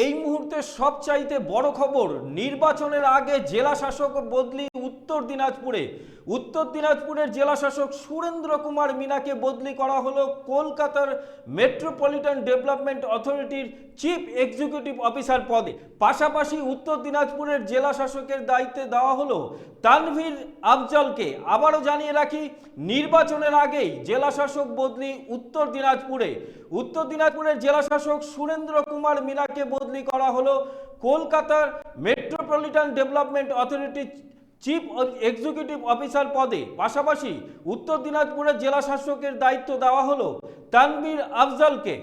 এই মুহূর্তে সবচাইতে বড় খবর, নির্বাচনের আগে জেলা শাসক বদলি উত্তর দিনাজপুরে। উত্তর দিনাজপুরের জেলা শাসক সুরেন্দ্র কুমার মিনাকে বদলি করা হলো কলকাতার মেট্রোপলিটন ডেভেলপমেন্ট অথরিটির চিফ এক্সিকিউটিভ অফিসার পদে। পাশাপাশি উত্তর দিনাজপুরের জেলা শাসকের দায়িত্বে দেওয়া হলো তানভীর আফজলকে। আবারও জানিয়ে রাখি, নির্বাচনের আগেই জেলা শাসক বদলি উত্তর দিনাজপুরে। উত্তর দিনাজপুরের জেলা শাসক সুরেন্দ্র কুমার মিনাকে বদলি করা হলো কলকাতার মেট্রোপলিটন ডেভেলপমেন্ট অথরিটির চিফ এক্সিকিউটিভ অফিসার পদে। পাশাপাশি উত্তর দিনাজপুরের জেলা শাসকের দায়িত্ব দেওয়া হলো তানভীর আফজলকে।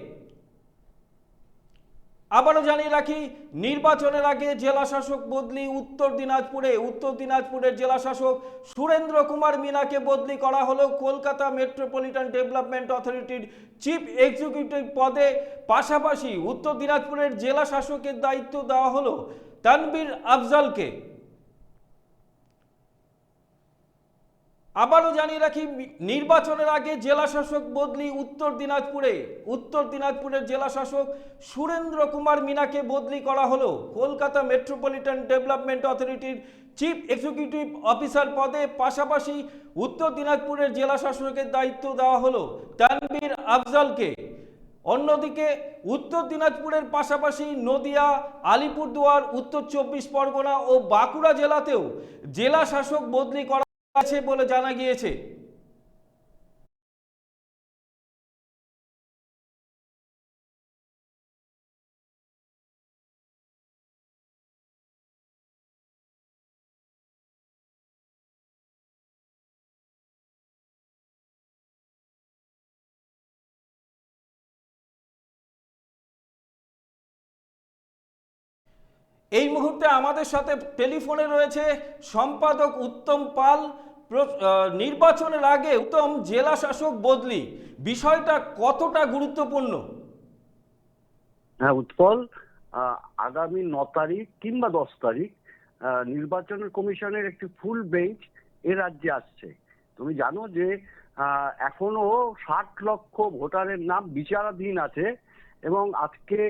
আবারও জানিয়ে রাখি, নির্বাচনের আগে জেলা শাসক বদলি উত্তর দিনাজপুরে। উত্তর দিনাজপুরের জেলা শাসক সুরেন্দ্র কুমার মিনাকে বদলি করা হলো কলকাতা মেট্রোপলিটন ডেভেলপমেন্ট অথরিটির চিফ এক্সিকিউটিভ পদে। পাশাপাশি উত্তর দিনাজপুরের জেলা শাসকের দায়িত্ব দেওয়া হলো তানভীর আফজলকে। আবারও জানিয়ে রাখি, নির্বাচনের আগে জেলা শাসক বদলি উত্তর দিনাজপুরে। উত্তর দিনাজপুরের জেলা শাসক সুরেন্দ্র কুমার মিনাকে বদলি করা হলো কলকাতা মেট্রোপলিটন ডেভেলপমেন্ট অথরিটির চিফ এক্সিকিউটিভ অফিসার পদে। পাশাপাশি উত্তর দিনাজপুরের জেলা শাসকের দায়িত্ব দেওয়া হলো তানভীর আফজলকে। অন্যদিকে উত্তর দিনাজপুরের পাশাপাশি নদিয়া, আলিপুরদুয়ার, উত্তর 24 পরগনা ও বাঁকুড়া জেলাতেও জেলা শাসক বদলি করা আছে বলে জানা গিয়েছে। এই মুহূর্তে আমাদের সাথে টেলিফোনে রয়েছে সম্পাদক উত্তম পাল। নির্বাচনের আগে উত্তম জেলা শাসক বদলি, বিষয়টা কতটা গুরুত্বপূর্ণ? হ্যাঁ উৎপল, আগামী 9 তারিখ কিংবা 10 তারিখ নির্বাচন কমিশনের একটি ফুল বেঞ্চ এ রাজ্যে আসছে। তুমি জানো যে এখনো 60 লক্ষ ভোটারের নাম বিচারাধীন আছে এবং আজকে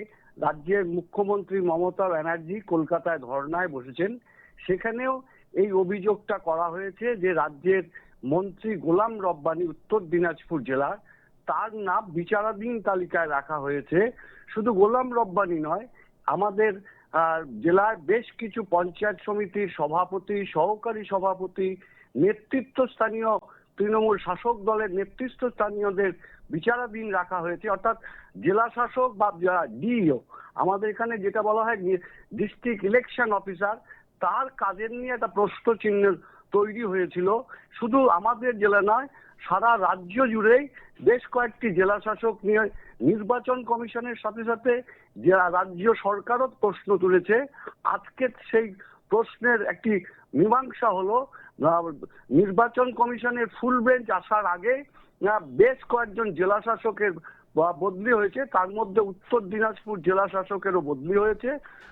রাজ্যের মুখ্যমন্ত্রী মমতা ব্যানার্জি কলকাতায় ধর্নায় বসেছেন। সেখানেও এই অভিযোগটা করা হয়েছে যে রাজ্যের মন্ত্রী গোলাম রব্বানী উত্তর দিনাজপুর জেলার, তার নাম বিচারাধীন তালিকায় রাখা হয়েছে। শুধু গোলাম রব্বানী নয়, আমাদের জেলার বেশ কিছু পঞ্চায়েত সমিতির সভাপতি, সহকারী সভাপতি, নেতৃত্বস্থানীয় তৃণমূল শাসক দলের নেতৃত্বস্থানীয়দের বিচারাধীন রাখা হয়েছে। অর্থাৎ জেলা শাসক বা ডিইও, আমাদের এখানে যেটা বলা হয় ডিস্ট্রিক্ট ইলেকশন অফিসার, তার কাজের নিয়ে একটা প্রশ্ন চিহ্ন তৈরি হয়েছিল। শুধু আমাদের জেলা নয়, সারা রাজ্য জুড়েই বেশ কয়েকটি জেলা শাসক নিয়ে নির্বাচন কমিশনের সাথে সাথে রাজ্য সরকারও প্রশ্ন তুলেছে। আজকে সেই প্রশ্নের একটি মীমাংসা হলো। নির্বাচন কমিশনের ফুল বেঞ্চ আসার আগে বেশ কয়েকজন জেলা শাসকের বদলি হয়েছে, তার মধ্যে উত্তর দিনাজপুর জেলা শাসকেরও বদলি হয়েছে।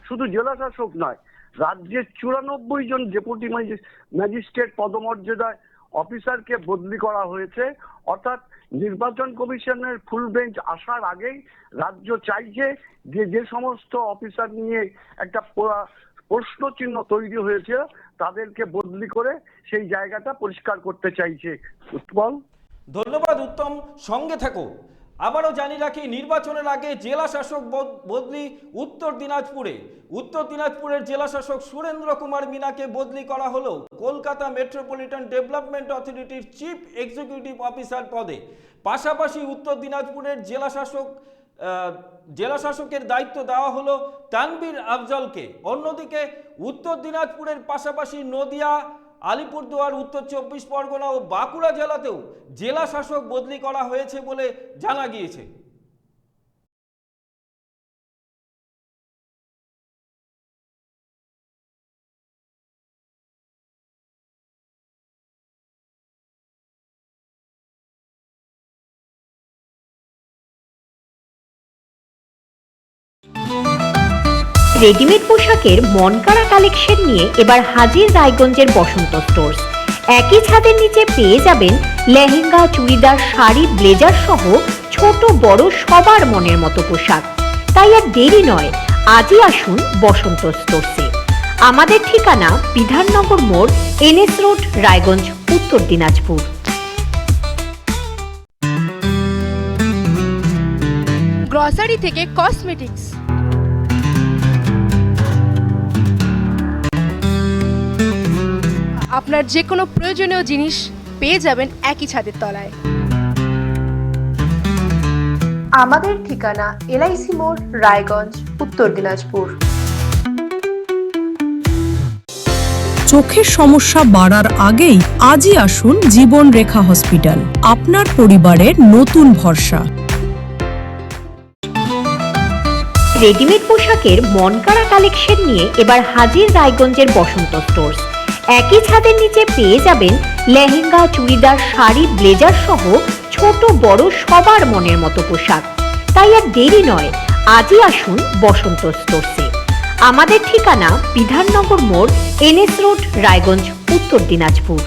শুধু জেলা শাসক নয়, রাজ্যের 94 জন ডেপুটি ম্যাজিস্ট্রেট পদমর্যাদায় অফিসারকে বদলি করা হয়েছে। অর্থাৎ নির্বাচন কমিশনের ফুল বেঞ্চ আসার আগেই রাজ্য চাইছে যে সমস্ত অফিসার নিয়ে একটা প্রশ্ন চিহ্ন তৈরি হয়েছে তাদেরকে বদলি করে সেই জায়গাটা পরিষ্কার করতে চাইছে। উৎপল, ধন্যবাদ উত্তম, সঙ্গে থাকো। আবারও জানিয়ে রাখি, নির্বাচনের আগে জেলা শাসক বদলি উত্তর দিনাজপুরে। উত্তর দিনাজপুরের জেলা শাসক সুরেন্দ্র কুমার মিনাকে বদলি করা হলো কলকাতা মেট্রোপলিটন ডেভেলপমেন্ট অথরিটির চিফ এক্সিকিউটিভ অফিসার পদে। পাশাপাশি উত্তর দিনাজপুরের জেলা শাসকের দায়িত্ব দেওয়া হলো তানভীর আফজলকে। অন্যদিকে উত্তর দিনাজপুরের পাশাপাশি নদিয়া, আলিপুরদুয়ার, উত্তর 24 পরগনা ও বাঁকুড়া জেলাতেও জেলা শাসক বদলি করা হয়েছে বলে জানা গিয়েছে। রেডিমেড পোশাকের মনকাড়া কালেকশন নিয়ে এবার হাজির রায়গঞ্জের বসন্ত স্টোর্স। একই ছাদের নিচে পেয়ে যাবেন লেহেঙ্গা, চুড়িদার, শাড়ি, ব্লেজার সহ ছোট বড় সবার মনের মতো পোশাক। তাই আর দেরি নয়, আজই আসুন বসন্ত স্টোরসে। আমাদের ঠিকানা বিধাননগর মোড়, NS রোড, রায়গঞ্জ, উত্তর দিনাজপুর। গ্রসারি থেকে কসমেটিক্স, আপনার যে কোনো প্রয়োজনীয় জিনিস পেয়ে যাবেন একই ছাদের তলায়। আমাদের ঠিকানা LIC মোড়, রায়গঞ্জ, উত্তর দিনাজপুর। চোখের সমস্যা বাড়ার আগেই আজই আসুন জীবন রেখা হসপিটাল, আপনার পরিবারের নতুন ভরসা। রেডিমেড পোশাকের মনকাড়া কালেকশন নিয়ে এবার হাজির রায়গঞ্জের বসন্ত স্টোর্স। একই ছাদের নিচে পেয়ে যাবেন লেহেঙ্গা, চুড়িদার, শাড়ি, ব্লেজার সহ ছোট বড় সবার মনের মতো পোশাক। তাই আর দেরি নয়, আজই আসুন বসন্ত স্টোরসে। আমাদের ঠিকানা বিধাননগর মোড়, NS রোড, রায়গঞ্জ, উত্তর দিনাজপুর।